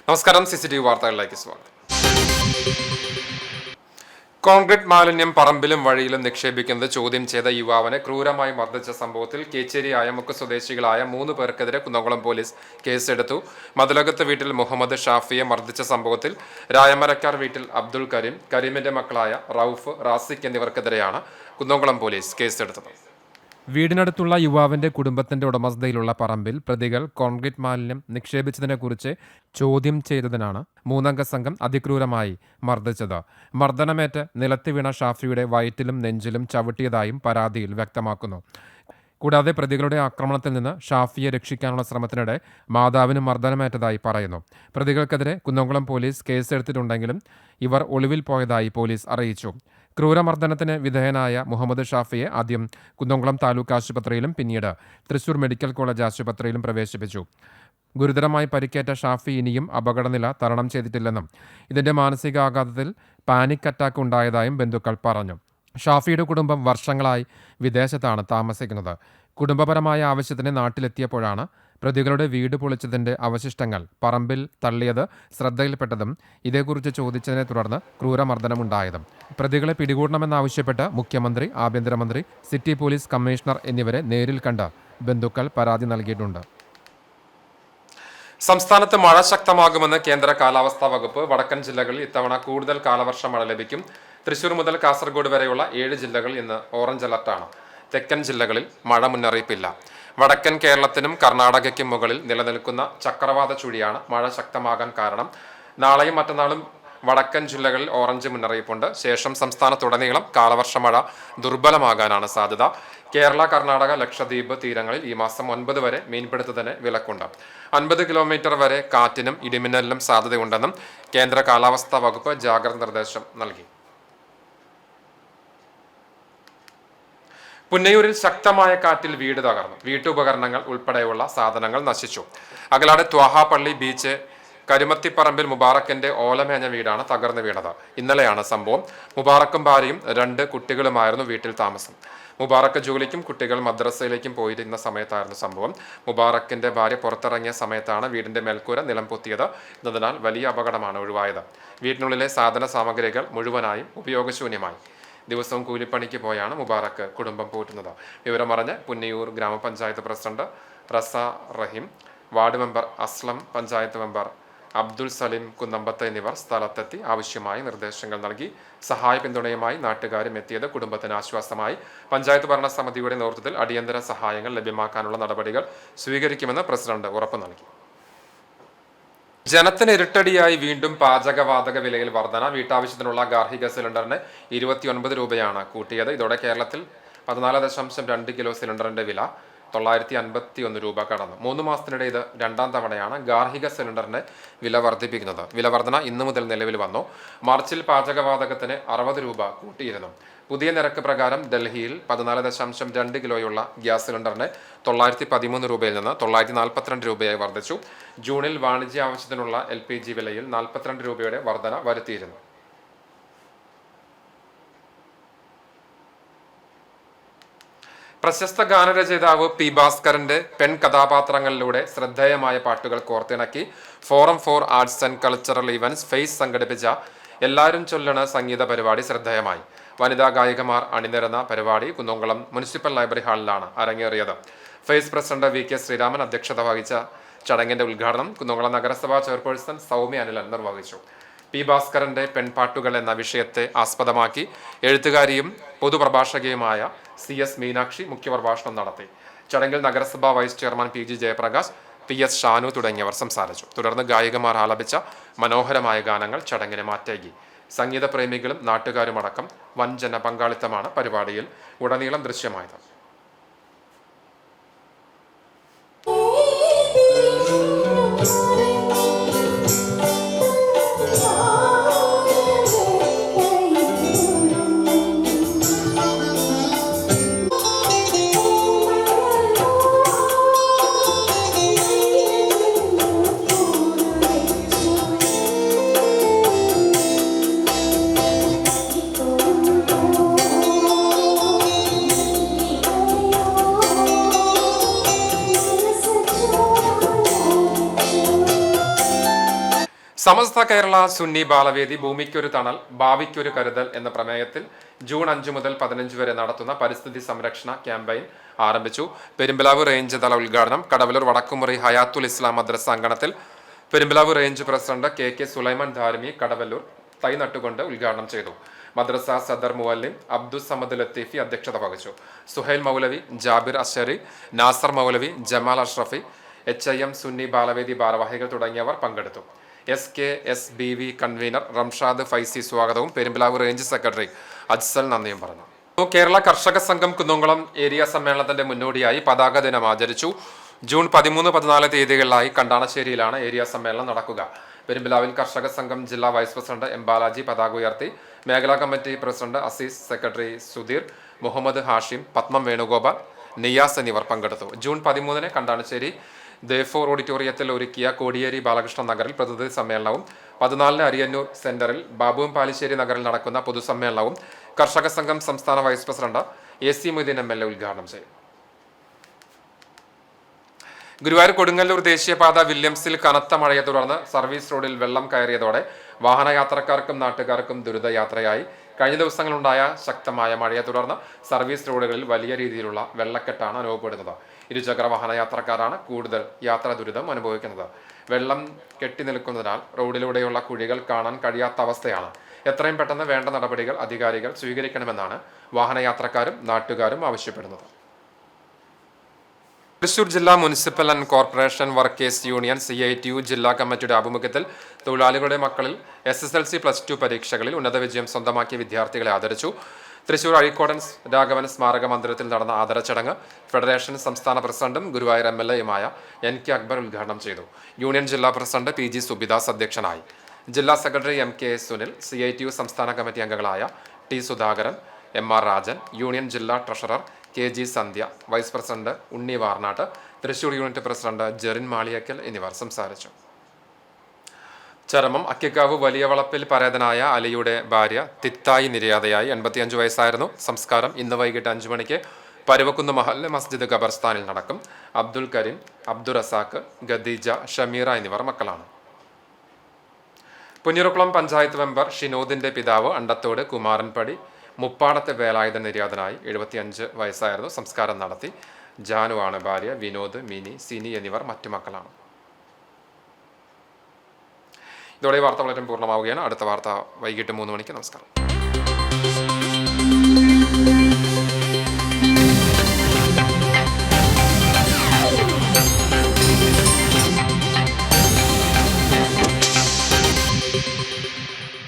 നമസ്കാരം. CCTV വാർത്തകളിലേക്ക് സ്വാഗതം. കോൺക്രീറ്റ് മാലിന്യം പറമ്പിലും വഴിയിലും നിക്ഷേപിക്കുന്നത് ചോദ്യം ചെയ്ത യുവാവിനെ ക്രൂരമായി മർദ്ദിച്ച സംഭവത്തിൽ കേച്ചേരി അയമുക്ക് സ്വദേശികളായ 3 പേർക്കെതിരെ കുന്നംകുളം പോലീസ് കേസെടുത്തു. മതിലകത്ത് വീട്ടിൽ മുഹമ്മദ് ഷാഫിയെ മർദ്ദിച്ച സംഭവത്തിൽ രായമരക്കാർ വീട്ടിൽ അബ്ദുൾ കരീമിന്റെ മക്കളായ റൌഫ്, റാസിഖ് എന്നിവർക്കെതിരെയാണ് കുന്നംകുളം പോലീസ് കേസെടുത്തത്. വീടിനടുത്തുള്ള യുവാവിന്റെ കുടുംബത്തിന്റെ ഉടമസ്ഥതയിലുള്ള പറമ്പിൽ പ്രതികൾ കോൺക്രീറ്റ് മാലിന്യം നിക്ഷേപിച്ചതിനെക്കുറിച്ച് ചോദ്യം ചെയ്തതിനാണ് 3-അംഗ സംഘം അതിക്രൂരമായി മർദ്ദിച്ചത്. മർദ്ദനമേറ്റ് നിലത്ത് വീണ ഷാഫിയുടെ വയറ്റിലും നെഞ്ചിലും ചവിട്ടിയതായും പരാതിയിൽ വ്യക്തമാക്കുന്നു. കൂടാതെ പ്രതികളുടെ ആക്രമണത്തിൽ നിന്ന് ഷാഫിയെ രക്ഷിക്കാനുള്ള ശ്രമത്തിനിടെ മാതാവിന് മർദ്ദനമേറ്റതായി പറയുന്നു. പ്രതികൾക്കെതിരെ കുന്നംകുളം പോലീസ് കേസെടുത്തിട്ടുണ്ടെങ്കിലും ഇവർ ഒളിവിൽ പോയതായി പോലീസ് അറിയിച്ചു. ക്രൂരമർദ്ദനത്തിന് വിധേയനായ മുഹമ്മദ് ഷാഫിയെ ആദ്യം കുന്നംകുളം താലൂക്ക് ആശുപത്രിയിലും പിന്നീട് തൃശൂർ മെഡിക്കൽ കോളേജ് ആശുപത്രിയിലും പ്രവേശിപ്പിച്ചു. ഗുരുതരമായി പരിക്കേറ്റ ഷാഫി ഇനിയും അപകടനില തരണം ചെയ്തിട്ടില്ലെന്നും ഇതിന്റെ മാനസികാഘാതത്തിൽ പാനിക് അറ്റാക്ക് ഉണ്ടായതായും ബന്ധുക്കൾ പറഞ്ഞു. ഷാഫിയുടെ കുടുംബം വർഷങ്ങളായി വിദേശത്താണ് താമസിക്കുന്നത്. കുടുംബപരമായ ആവശ്യത്തിന് നാട്ടിലെത്തിയപ്പോഴാണ് പ്രതികളുടെ വീട് പൊളിച്ചതിന്റെ അവശിഷ്ടങ്ങൾ പറമ്പിൽ തള്ളിയത് ശ്രദ്ധയിൽപ്പെട്ടതും ഇതേക്കുറിച്ച് ചോദിച്ചതിനെ തുടർന്ന് ക്രൂരമർദ്ദനമുണ്ടായതും. പ്രതികളെ പിടികൂടണമെന്നാവശ്യപ്പെട്ട് മുഖ്യമന്ത്രി, ആഭ്യന്തരമന്ത്രി, സിറ്റി പോലീസ് കമ്മീഷണർ എന്നിവരെ നേരിൽ കണ്ട് ബന്ധുക്കൾ പരാതി നൽകിയിട്ടുണ്ട്. സംസ്ഥാനത്ത് മഴ ശക്തമാകുമെന്ന് കേന്ദ്ര കാലാവസ്ഥാ വകുപ്പ്. വടക്കൻ ജില്ലകളിൽ ഇത്തവണ കൂടുതൽ കാലവർഷ മഴ ലഭിക്കും. തൃശൂർ മുതൽ കാസർഗോഡ് വരെയുള്ള 7 ജില്ലകളിൽ ഇന്ന് ഓറഞ്ച് അലർട്ടാണ്. തെക്കൻ ജില്ലകളിൽ മഴ മുന്നറിയിപ്പില്ല. വടക്കൻ കേരളത്തിനും കർണാടകയ്ക്കും മുകളിൽ നിലനിൽക്കുന്ന ചക്രവാത ചുഴിയാണ് മഴ ശക്തമാകാൻ കാരണം. നാളെയും മറ്റന്നാളും വടക്കൻ ജില്ലകളിൽ ഓറഞ്ച് മുന്നറിയിപ്പുണ്ട്. ശേഷം സംസ്ഥാനത്തുടനീളം കാലവർഷ മഴ ദുർബലമാകാനാണ് സാധ്യത. കേരള, കർണാടക, ലക്ഷദ്വീപ് തീരങ്ങളിൽ ഈ മാസം 9 വരെ മീൻപിടുത്തത്തിന് വിലക്കുണ്ട്. 50 കിലോമീറ്റർ വരെ കാറ്റിനും ഇടിമിന്നലിനും സാധ്യതയുണ്ടെന്നും കേന്ദ്ര കാലാവസ്ഥാ വകുപ്പ് ജാഗ്രതാ നിർദ്ദേശം നൽകി. പുന്നയൂരിൽ ശക്തമായ കാറ്റിൽ വീട് തകർന്നു. വീട്ടുപകരണങ്ങൾ ഉൾപ്പെടെയുള്ള സാധനങ്ങൾ നശിച്ചു. അകലാട് ത്വാഹാപള്ളി ബീച്ച് കരുമത്തിപ്പറമ്പിൽ മുബാറക്കിന്റെ ഓലമേഞ്ഞ വീടാണ് തകർന്നു വീണത്. ഇന്നലെയാണ് സംഭവം. മുബാറക്കും ഭാര്യയും 2 കുട്ടികളുമായിരുന്നു വീട്ടിൽ താമസം. മുബാറക്ക് ജോലിക്കും കുട്ടികൾ മദ്രസയിലേക്കും പോയിരുന്ന സമയത്തായിരുന്നു സംഭവം. മുബാറക്കിന്റെ ഭാര്യ പുറത്തിറങ്ങിയ സമയത്താണ് വീടിന്റെ മേൽക്കൂര നിലം പൊത്തിയത് എന്നതിനാൽ വലിയ അപകടമാണ് ഒഴിവായത്. വീട്ടിനുള്ളിലെ സാധന സാമഗ്രികൾ മുഴുവനായും ഉപയോഗശൂന്യമായി. ദിവസവും കൂലിപ്പണിക്ക് പോയാണ് മുബാറക്ക് കുടുംബം പോറ്റുന്നത്. വിവരമറിഞ്ഞ് പുന്നയൂർ ഗ്രാമപഞ്ചായത്ത് president Rasa Raheem, ward member Aslam, panchayat member Abdul Salim Kunnambath എന്നിവർ സ്ഥലത്തെത്തി ആവശ്യമായ നിർദ്ദേശങ്ങൾ നൽകി. സഹായ പിന്തുണയുമായി നാട്ടുകാരും എത്തിയത് കുടുംബത്തിന് ആശ്വാസമായി. പഞ്ചായത്ത് ഭരണസമിതിയുടെ നേതൃത്വത്തിൽ അടിയന്തര സഹായങ്ങൾ ലഭ്യമാക്കാനുള്ള നടപടികൾ സ്വീകരിക്കുമെന്ന് പ്രസിഡന്റ് ഉറപ്പു നൽകി. ജനത്തിന് ഇരുട്ടടിയായി വീണ്ടും പാചകവാതക വിലയിൽ വർധന. വീട്ടാവശ്യത്തിനുള്ള ഗാർഹിക സിലിണ്ടറിന് 29 രൂപയാണ് കൂട്ടിയത്. ഇതോടെ കേരളത്തിൽ 14.2 കിലോ സിലിണ്ടറിന്റെ വില 951 രൂപ കടന്നു. 3 മാസത്തിനിടെ ഇത് 2ാം തവണയാണ് ഗാർഹിക സിലിണ്ടറിന് വില വർദ്ധിപ്പിക്കുന്നത്. വില വർധന ഇന്നു മുതൽ നിലവിൽ വന്നു. മാർച്ചിൽ പാചകവാതകത്തിന് 60 രൂപ കൂട്ടിയിരുന്നു. പുതിയ നിരക്ക് പ്രകാരം ഡൽഹിയിൽ 14.2 കിലോയുള്ള ഗ്യാസ് സിലിണ്ടറിന് 913 രൂപയിൽ നിന്ന് 942 രൂപയായി വർദ്ധിച്ചു. ജൂണിൽ വാണിജ്യ ആവശ്യത്തിനുള്ള LPG വിലയിൽ 42 രൂപയുടെ വർധന വരുത്തിയിരുന്നു. പ്രശസ്ത ഗാനരചയിതാവ് P. ഭാസ്കരന്റെ പെൺ കഥാപാത്രങ്ങളിലൂടെ ശ്രദ്ധേയമായ പാട്ടുകൾ കോർത്തിണക്കി forum for arts and cultural events FACE സംഘടിപ്പിച്ച എല്ലാവരും ചൊല്ലണ സംഗീത പരിപാടി ശ്രദ്ധേയമായി. വനിതാ ഗായികമാർ അണിനിരന്ന പരിപാടി കുന്നംകുളം മുനിസിപ്പൽ ലൈബ്രറി ഹാളിലാണ് അരങ്ങേറിയത്. ഫേസ് പ്രസിഡന്റ് VK ശ്രീരാമൻ അധ്യക്ഷത വഹിച്ച ചടങ്ങിന്റെ ഉദ്ഘാടനം കുന്നംകുളം നഗരസഭാ ചെയർപേഴ്സൺ സൗമ്യ അനിലൻ നിർവഹിച്ചു. P. ഭാസ്കരന്റെ പെൺപാട്ടുകൾ എന്ന വിഷയത്തെ ആസ്പദമാക്കി എഴുത്തുകാരിയും പൊതുപ്രഭാഷകയുമായ CS മീനാക്ഷി മുഖ്യപ്രഭാഷണം നടത്തി. ചടങ്ങിൽ നഗരസഭാ vice chairman PG Jayaprakash, PS Shanu തുടങ്ങിയവർ സംസാരിച്ചു. തുടർന്ന് ഗായികമാർ ആലപിച്ച മനോഹരമായ ഗാനങ്ങൾ ചടങ്ങിന് മാറ്റേകി. സംഗീത പ്രേമികളും നാട്ടുകാരുമടക്കം വൻ ജനപങ്കാളിത്തമാണ് പരിപാടിയിൽ ഉടനീളം ദൃശ്യമായത്. സമസ്ത കേരള സുന്നി ബാലവേദി ഭൂമിക്കൊരു തണൽ ഭാവിക്കൊരു കരുതൽ എന്ന പ്രമേയത്തിൽ ജൂൺ 5 മുതൽ 15 വരെ നടത്തുന്ന പരിസ്ഥിതി സംരക്ഷണ ക്യാമ്പയിൻ ആരംഭിച്ചു. പെരുമ്പലാവ് റേഞ്ച് തല ഉദ്ഘാടനം കടവലൂർ വടക്കുമുറി ഹയാത്തുൽ ഇസ്ലാം മദ്രസ അങ്കണത്തിൽ Perumbalavu range president K Sulaiman Dharimi Kadavallur തൈ നട്ടുകൊണ്ട് ഉദ്ഘാടനം ചെയ്തു. മദ്രസ സദർ മുവല്ലിം അബ്ദുൽ സമദ് ലത്തീഫി അധ്യക്ഷത വഹിച്ചു. സുഹൈൽ മൗലവി, ജാബിർ അഷരി, നാസർ മൗലവി, ജമാൽ അഷ്റഫി, HIM സുന്നി ബാലവേദി ഭാരവാഹികൾ തുടങ്ങിയവർ പങ്കെടുത്തു. SKSBV കൺവീനർ റംഷാദ് ഫൈസി സ്വാഗതവും പെരുമ്പലാവ് റേഞ്ച് സെക്രട്ടറി അജ്സൽ നന്ദിയും പറഞ്ഞു. കേരള കർഷക സംഘം കുന്നംകുളം ഏരിയ സമ്മേളനത്തിന്റെ മുന്നോടിയായി പതാക ദിനം ആചരിച്ചു. ജൂൺ 13-14 തീയതികളിലായി കണ്ടാണശ്ശേരിയിലാണ് ഏരിയ സമ്മേളനം നടക്കുക. പെരുമ്പലാവിൽ കർഷക സംഘം ജില്ലാ വൈസ് പ്രസിഡന്റ് M ബാലാജി പതാക ഉയർത്തി. മേഖലാ committee president Aziz, secretary Sudheer, Muhammad Hashim, Padmam Venugopal, Niyas എന്നിവർ പങ്കെടുത്തു. ജൂൺ 13 കണ്ടാണശ്ശേരി ദേഫോർ ഓഡിറ്റോറിയത്തിൽ ഒരുക്കിയ കോടിയേരി ബാലകൃഷ്ണ നഗറിൽ പ്രതിനിധി സമ്മേളനവും 14 അരിയന്നൂർ സെന്ററിൽ ബാബുവും പാലിശ്ശേരി നഗറിൽ നടക്കുന്ന പൊതുസമ്മേളനവും കർഷക സംഘം സംസ്ഥാന vice president AC Moideen MLA ഉദ്ഘാടനം ചെയ്യും. ഗുരുവായൂർ കൊടുങ്ങല്ലൂർ ദേശീയപാത വില്യംസിൽ കനത്ത മഴയെ തുടർന്ന് സർവീസ് റോഡിൽ വെള്ളം കയറിയതോടെ വാഹനയാത്രക്കാർക്കും നാട്ടുകാർക്കും ദുരിതയാത്രയായി. കഴിഞ്ഞ ദിവസങ്ങളുണ്ടായ ശക്തമായ മഴയെ തുടർന്ന് സർവീസ് റോഡുകളിൽ വലിയ രീതിയിലുള്ള വെള്ളക്കെട്ടാണ് അനുഭവപ്പെടുന്നത്. ഇരുചക്ര വാഹനയാത്രക്കാരാണ് കൂടുതൽ യാത്രാ ദുരിതം അനുഭവിക്കുന്നത്. വെള്ളം കെട്ടി നിൽക്കുന്നതിനാൽ റോഡിലൂടെയുള്ള കുഴികൾ കാണാൻ കഴിയാത്ത അവസ്ഥയാണ്. എത്രയും പെട്ടെന്ന് വേണ്ട നടപടികൾ അധികാരികൾ സ്വീകരിക്കണമെന്നാണ് വാഹനയാത്രക്കാരും നാട്ടുകാരും ആവശ്യപ്പെടുന്നത്. തൃശൂർ ജില്ലാ municipal and corporation workers union CITU ജില്ലാ കമ്മിറ്റിയുടെ ആഭിമുഖ്യത്തിൽ തൊഴിലാളികളുടെ മക്കളിൽ SSLC +2 പരീക്ഷകളിൽ ഉന്നത വിജയം സ്വന്തമാക്കിയ വിദ്യാർത്ഥികളെ ആദരിച്ചു. തൃശൂർ അഴീക്കോടൻ രാഘവൻ സ്മാരക മന്ദിരത്തിൽ നടന്ന ആദര ചടങ്ങ് ഫെഡറേഷൻ സംസ്ഥാന പ്രസിഡന്റും ഗുരുവായൂർ MLAയുമായ NK അക്ബർ ഉദ്ഘാടനം ചെയ്തു. യൂണിയൻ ജില്ലാ പ്രസിഡന്റ് PG സുബിദാസ് അധ്യക്ഷനായി. ജില്ലാ സെക്രട്ടറി MK സുനിൽ, CITU സംസ്ഥാന കമ്മിറ്റി അംഗങ്ങളായ T Sudhakaran, MR Rajan, union ജില്ലാ ട്രഷറർ KG സന്ധ്യ, വൈസ് പ്രസിഡന്റ് ഉണ്ണി വാർനാട്ട്, തൃശൂർ യൂണിറ്റ് പ്രസിഡന്റ് ജെറിൻ മാളിയക്കൽ എന്നിവർ സംസാരിച്ചു. ചരമം അക്കിക്കാവ് വലിയ വളപ്പിൽ പരേതനായ അലിയുടെ ഭാര്യ തിത്തായി നിര്യാതയായി. 85 വയസ്സായിരുന്നു. സംസ്കാരം ഇന്ന് വൈകിട്ട് 5 മണിക്ക് പരുവക്കുന്ന് മഹല്ല് മസ്ജിദ് ഖബർസ്ഥാനിൽ നടക്കും. അബ്ദുൽ കരീം, അബ്ദുൾ റസാഖ്, ഖദീജ, ഷമീറ എന്നിവർ മക്കളാണ്. പുന്നൂർക്കുളം പഞ്ചായത്ത് മെമ്പർ ഷിനോദിന്റെ പിതാവ് അണ്ടത്തോട് കുമാരൻപടി മുപ്പാടത്തെ വേലായുധൻ നിര്യാതനായി. 75 വയസ്സായിരുന്നു. സംസ്കാരം നടത്തി. ജാനുവാണ് ഭാര്യ. വിനോദ്, മിനി, സിനി എന്നിവർ മറ്റു മക്കളാണ്. ഇതോടെ വാർത്ത വളരെ പൂർണ്ണമാവുകയാണ്. അടുത്ത വാർത്ത വൈകിട്ട് 3 മണിക്ക്. നമസ്കാരം.